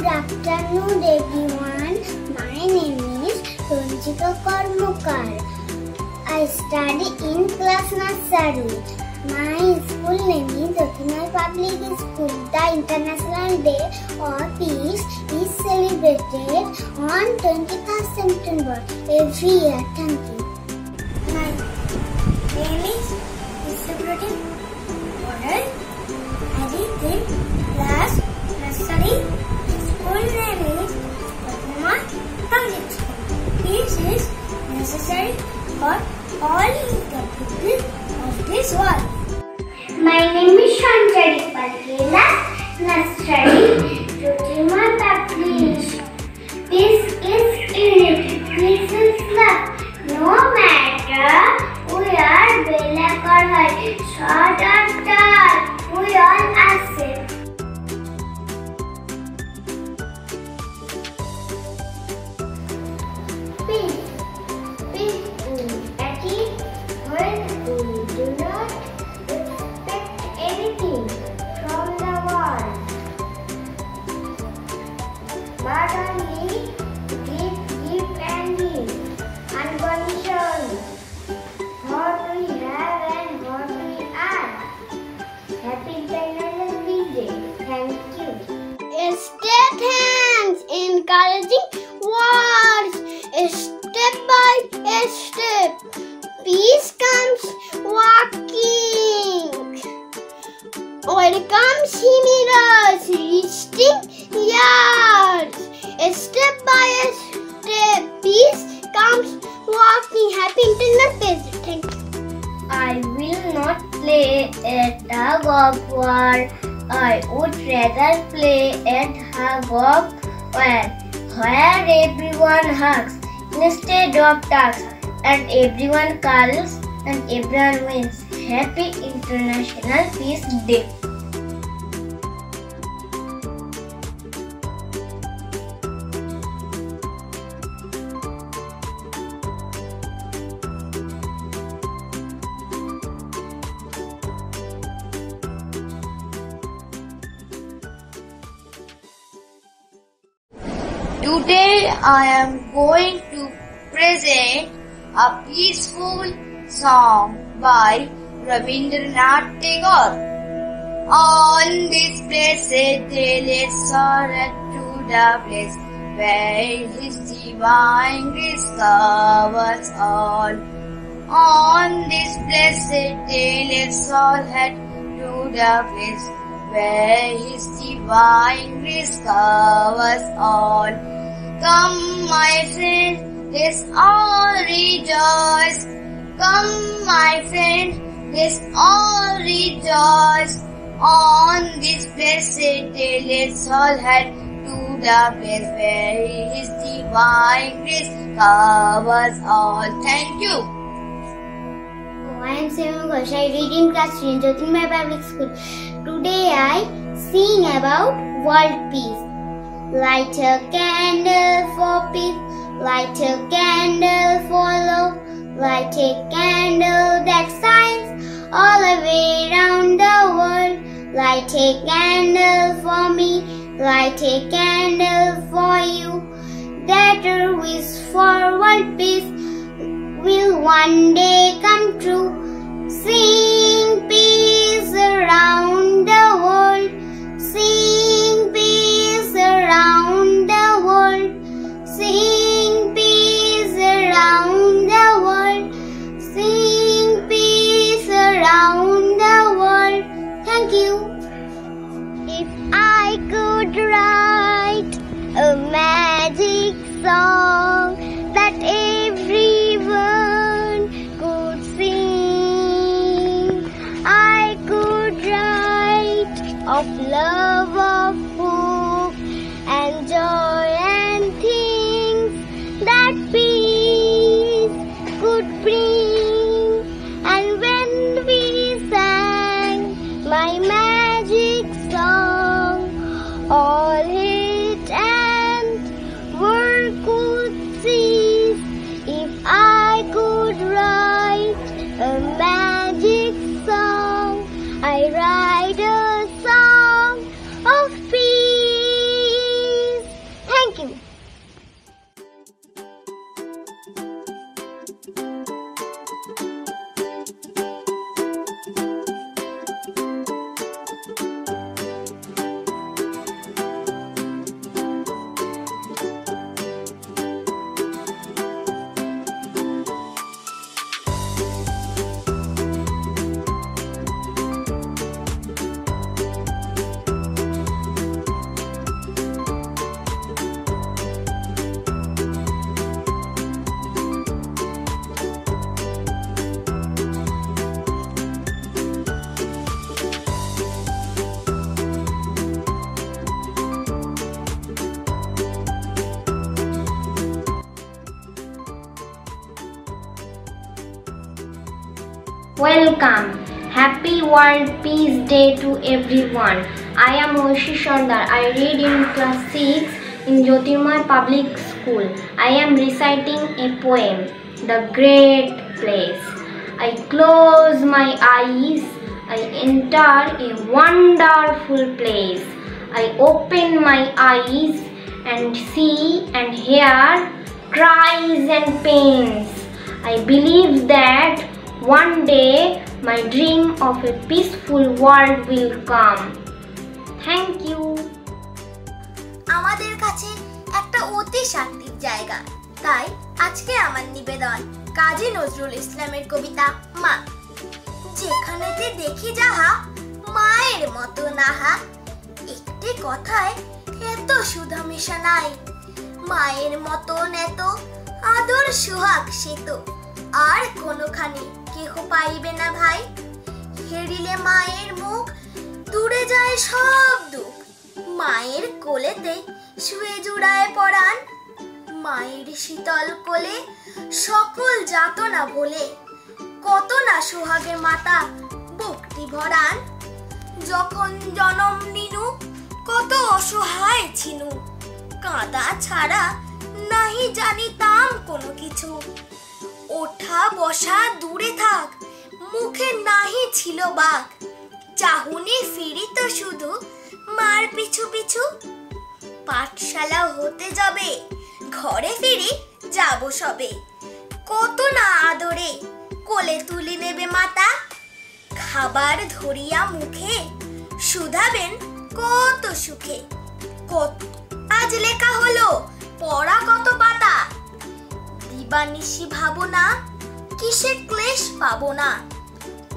Good afternoon everyone. My name is Ronjika Karmukar. I study in class nursery. My school name is equitable public school. The International Day of Peace is celebrated on 21st September every year. Thank you. My name is Perpetuating I read in class nursery. School name is equitable public school. Peace is necessary for all the people of this world. My name is Shanjari Palkela, nursery, Rutima Publish. Peace is unity, peace is love. No matter we are black or white, short or tall, we all are same. Peace. Peace is at it when we do not expect anything from the world, but only give and give, unconditionally. What we have and what we are. Happy International Peace Day. Thank you. Step hands, encouraging words. Step by step, peace comes walking. Welcome mirrors, reaching yards. Step by step, peace comes walking. Happy International Peace Day. Thank you. I will not play at tug of war. I would rather play at tug of war, where everyone hugs instead of talks, and everyone calls and everyone wins. Happy International Peace Day. Today I am going to present a peaceful song by Rabindranath Tagore. On this blessed day, let's all head to the place where His divine grace covers all. On this blessed day, let's all head to the place where His divine grace covers all. Come, my friend, let's all rejoice. Come, my friend, let's all rejoice. On this blessed day, let's all head to the place where His divine grace covers all. Thank you. I am Seema Ghosh. I read in class 3 in Jyotirmay Public School. Today I sing about world peace. Light a candle for peace. Light a candle for love. Light a candle that shines all the way round the world. Light a candle for me. Light a candle for you. That a wish for world peace will one day come true. Sing peace around the world. Sing peace around the world. Sing peace around the world. Sing peace around the world. Thank you. If I could write a magic song that everyone could sing, I could write of love, of hope and joy and things that peace could bring. And when we sang my magic song, all hate and war could cease. If I could write a magic song, I write a song of peace. Welcome. Happy World Peace Day to everyone. I am Oishi Shandar. I read in class 6 in Jyotirmoy Public School. I am reciting a poem, The Great Place. I close my eyes. I enter a wonderful place. I open my eyes and see and hear cries and pains. I believe that one day my dream of a peaceful world will come. Thank you. আমাদের কাছে একটা অতি শান্তির জায়গা, তাই আজকে আমার নিবেদন কাজী নজরুল ইসলামের কবিতা মা। যেখানেতে দেখি যাহা মায়ের মতো নাহা, একটি কথায় এত সুধা মেশা নাই। মায়ের মতন এত আদর সোহাগ সে তো আর কোনোখানে কেহ পাইবে না ভাই। হেরিলে মায়ের মুখ দূরে যায় সব দুঃখ, মায়ের কোলেতে শুয়ে জুড়ায় পরাণ। মায়ের শীতল কোলে সকল যাতনা ভোলে, কত না সোহাগে মাতা বুকটি ভরান। যখন জনম নিনু কত অসহায় ছিনু, কাঁদা ছাড়া নাহি জানিতাম কোনো কিছু। ওঠা বসা দূরে থাক, মুখে নাহি ছিল বাক, চাহুনি ফিরিত শুধু মার পিছু পিছু। পাঠশালা হতে যাবে, ঘরে ফিরি যাব সবে, কত না আদরে কোলে তুলি নেবে মাতা। খাবার ধরিয়া মুখে শুধাবেন কত সুখে, কত আজ লেখা হলো পড়া কত পাতা। দিবানিশি ভাবনা কিসে ক্লেশ পাবো না,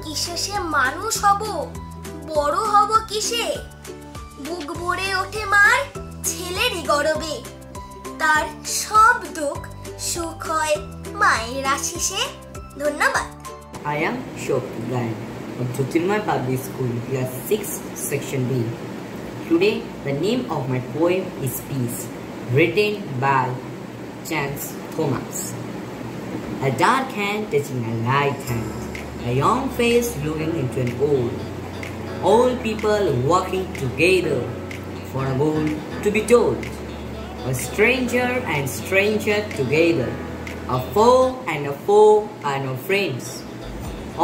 কিসে সে মানুষ হব বড় হব কিসে। বুক ভরে ওঠে মার ছেলেরই গরবে, তার সব দুঃখ সুখ হয় মায়ের আশিসে। ধন্যবাদ। I am Shok Gayan of Jyotirmoy Public School, class 6, section B. Today, the name of my poem is Peace, written by Chance Thomas. A dark hand touching a light hand, a young face looking into an old people walking together for a goal to be told. A stranger and stranger together, a foe are no friends.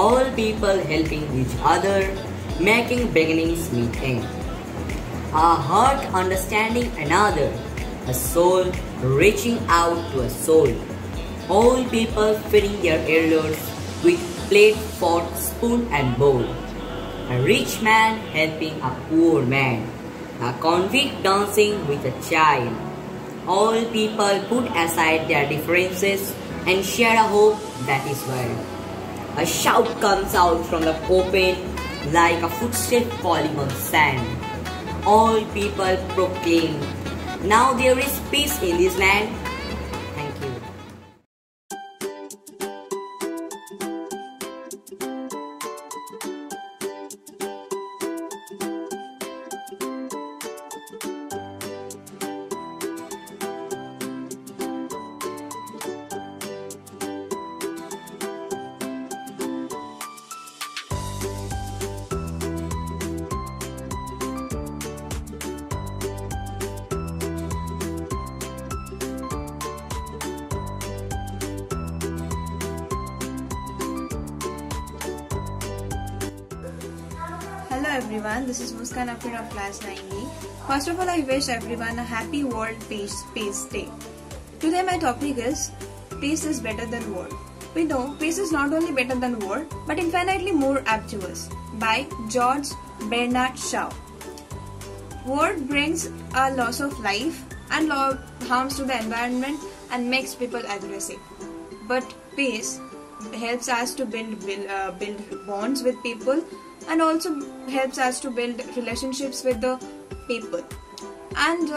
All people helping each other, making beginnings meet end. A heart understanding another, a soul reaching out to a soul. All people feeding their elders with plate, fork, spoon and bowl. A rich man helping a poor man, a convict dancing with a child. All people put aside their differences and share a hope that is well. A shout comes out from the open like a footstep falling on sand. All people proclaim, now there is peace in this land. Thank you. Hello everyone, this is Muskan Afir of class 9B. First of all, I wish everyone a happy World Peace Day. Today my topic is Peace is better than war. We know peace is not only better than war, but infinitely more apt to us, by George Bernard Shaw. War brings a loss of life and harms to the environment and makes people aggressive. But peace helps us to build bonds with people and also helps us to build relationships with the people. And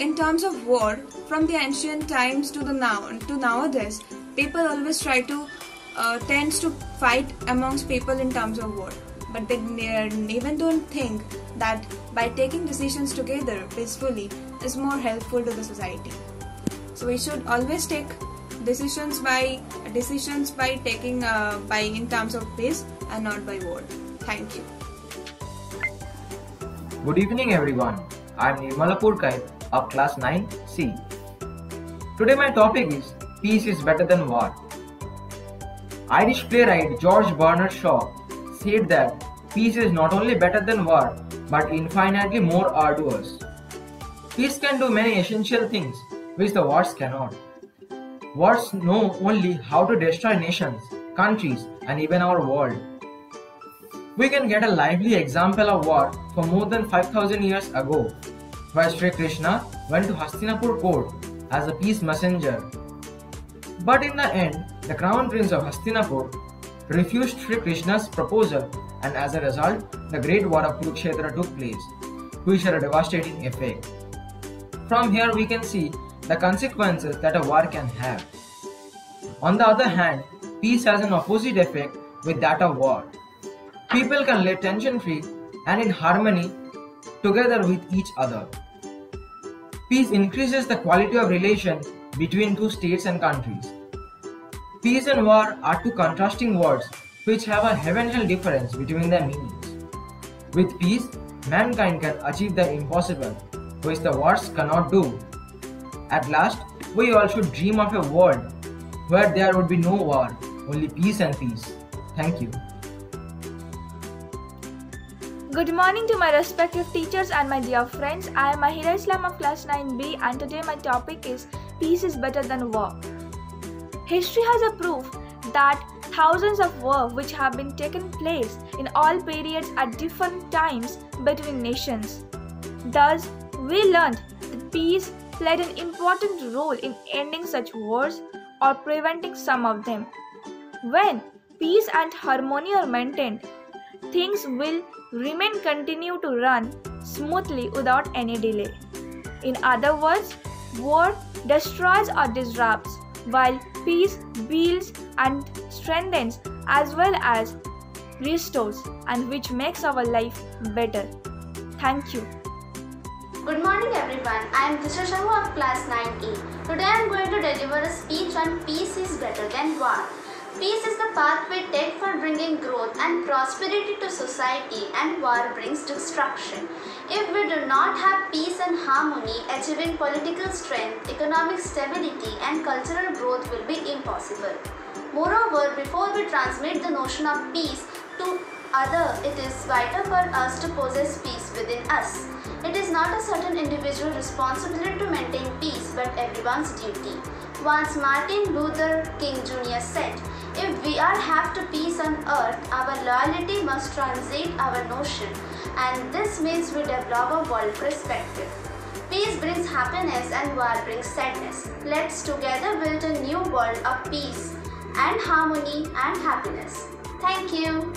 in terms of war, from the ancient times to nowadays, people always try to tends to fight amongst people in terms of war, but they even don't think that by taking decisions together peacefully is more helpful to the society. So we should always take decisions by taking by in terms of peace and not by war. Thank you. Good evening everyone. I am Nirmala Purkai of class 9C. Today my topic is Peace is better than war. Irish playwright George Bernard Shaw said that peace is not only better than war but infinitely more arduous. Peace can do many essential things which the wars cannot. Wars know only how to destroy nations, countries and even our world. We can get a lively example of war from more than 5000 years ago, where Sri Krishna went to Hastinapur court as a peace messenger. But in the end, the crown prince of Hastinapur refused Sri Krishna's proposal, and as a result, the great war of Kurukshetra took place, which had a devastating effect. From here we can see the consequences that a war can have. On the other hand, peace has an opposite effect with that of war. People can live tension-free and in harmony together with each other. Peace increases the quality of relation between two states and countries. Peace and war are two contrasting words which have a heaven-hell difference between their meanings. With peace, mankind can achieve the impossible, which the wars cannot do. At last, we all should dream of a world where there would be no war, only peace and peace. Thank you. Good morning to my respective teachers and my dear friends. I am Mahira Islam of class 9B and today my topic is Peace is better than war. History has a proof that thousands of wars which have been taken place in all periods at different times between nations. Thus, we learned that peace played an important role in ending such wars or preventing some of them. When peace and harmony are maintained, things will continue to run smoothly without any delay. In other words, war destroys or disrupts, while peace builds and strengthens as well as restores, and which makes our life better. Thank you. Good morning everyone, I am Disha Sharma of class 9E. Today I am going to deliver a speech on peace is better than war. Peace is the path we take for bringing growth and prosperity to society, and war brings destruction. If we do not have peace and harmony, achieving political strength, economic stability and cultural growth will be impossible. Moreover, before we transmit the notion of peace to others, it is vital for us to possess peace within us. It is not a certain individual responsibility to maintain peace, but everyone's duty. Once Martin Luther King Jr. said, "If we are have to peace on earth, our loyalty must transit our notion, and this means we develop a world perspective." Peace brings happiness and war brings sadness. Let's together build a new world of peace and harmony and happiness. Thank you.